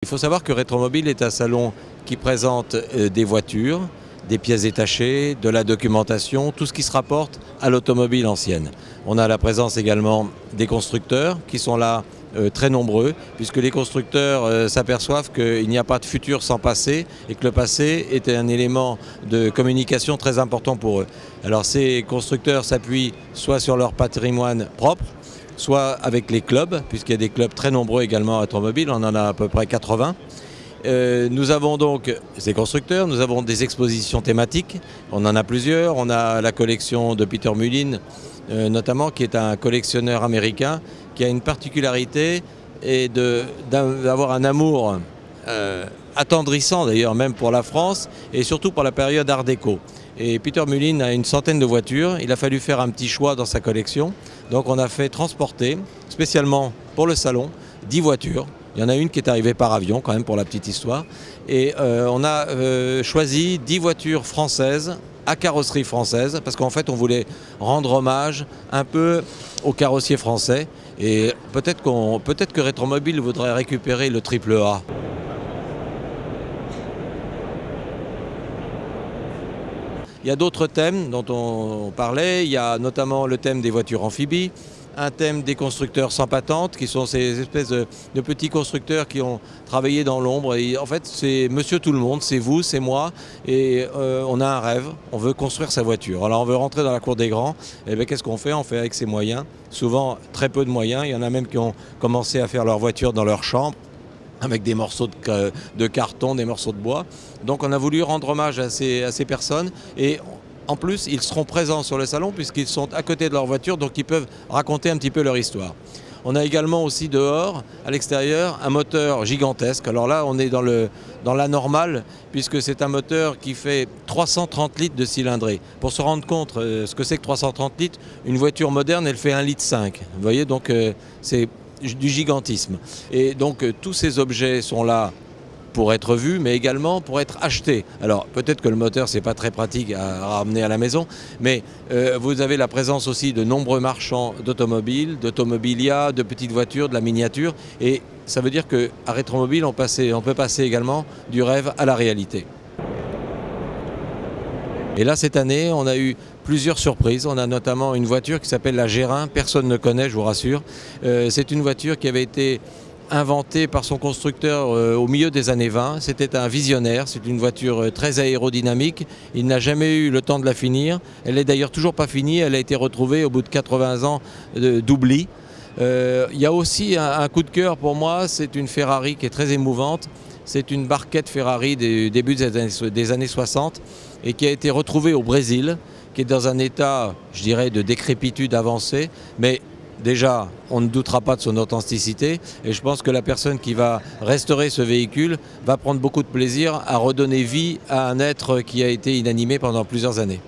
Il faut savoir que Rétromobile est un salon qui présente des voitures, des pièces détachées, de la documentation, tout ce qui se rapporte à l'automobile ancienne. On a la présence également des constructeurs qui sont là très nombreux, puisque les constructeurs s'aperçoivent qu'il n'y a pas de futur sans passé et que le passé est un élément de communication très important pour eux. Alors ces constructeurs s'appuient soit sur leur patrimoine propre, soit avec les clubs, puisqu'il y a des clubs très nombreux également à Rétromobile, on en a à peu près 80. Nous avons donc ces constructeurs, nous avons des expositions thématiques, on en a plusieurs, on a la collection de Peter Mullin notamment, qui est un collectionneur américain, qui a une particularité et d'avoir un amour attendrissant d'ailleurs même pour la France et surtout pour la période Art déco. Et Peter Mullin a une centaine de voitures, il a fallu faire un petit choix dans sa collection, donc on a fait transporter spécialement pour le salon 10 voitures. Il y en a une qui est arrivée par avion quand même pour la petite histoire. Et on a choisi 10 voitures françaises à carrosserie française parce qu'en fait on voulait rendre hommage un peu aux carrossiers français. Et peut-être que Rétromobile voudrait récupérer le triple A. Il y a d'autres thèmes dont on parlait, il y a notamment le thème des voitures amphibies, un thème des constructeurs sans patente, qui sont ces espèces de petits constructeurs qui ont travaillé dans l'ombre. En fait, c'est monsieur tout le monde, c'est vous, c'est moi, et on a un rêve, on veut construire sa voiture. Alors on veut rentrer dans la cour des grands, et bien qu'est-ce qu'on fait? On fait avec ses moyens, souvent très peu de moyens, il y en a même qui ont commencé à faire leur voiture dans leur chambre, avec des morceaux de carton, des morceaux de bois. Donc on a voulu rendre hommage à ces personnes et en plus ils seront présents sur le salon puisqu'ils sont à côté de leur voiture, donc ils peuvent raconter un petit peu leur histoire. On a également aussi dehors, à l'extérieur, un moteur gigantesque. Alors là on est dans la normale puisque c'est un moteur qui fait 330 litres de cylindrée. Pour se rendre compte ce que c'est que 330 litres, une voiture moderne elle fait 1,5 litre. Vous voyez, donc c'est du gigantisme. Et donc tous ces objets sont là pour être vus, mais également pour être achetés. Alors peut-être que le moteur c'est pas très pratique à ramener à la maison, mais vous avez la présence aussi de nombreux marchands d'automobiles, d'automobilia, de petites voitures, de la miniature, et ça veut dire qu'à Rétromobile on peut passer également du rêve à la réalité. Et là, cette année, on a eu plusieurs surprises. On a notamment une voiture qui s'appelle la Gérin. Personne ne connaît, je vous rassure. C'est une voiture qui avait été inventée par son constructeur au milieu des années 20. C'était un visionnaire. C'est une voiture très aérodynamique. Il n'a jamais eu le temps de la finir. Elle n'est d'ailleurs toujours pas finie. Elle a été retrouvée au bout de 80 ans d'oubli. Il y a aussi un coup de cœur pour moi. C'est une Ferrari qui est très émouvante. C'est une barquette Ferrari du début des années 60 et qui a été retrouvée au Brésil, qui est dans un état, je dirais, de décrépitude avancée. Mais déjà, on ne doutera pas de son authenticité et je pense que la personne qui va restaurer ce véhicule va prendre beaucoup de plaisir à redonner vie à un être qui a été inanimé pendant plusieurs années.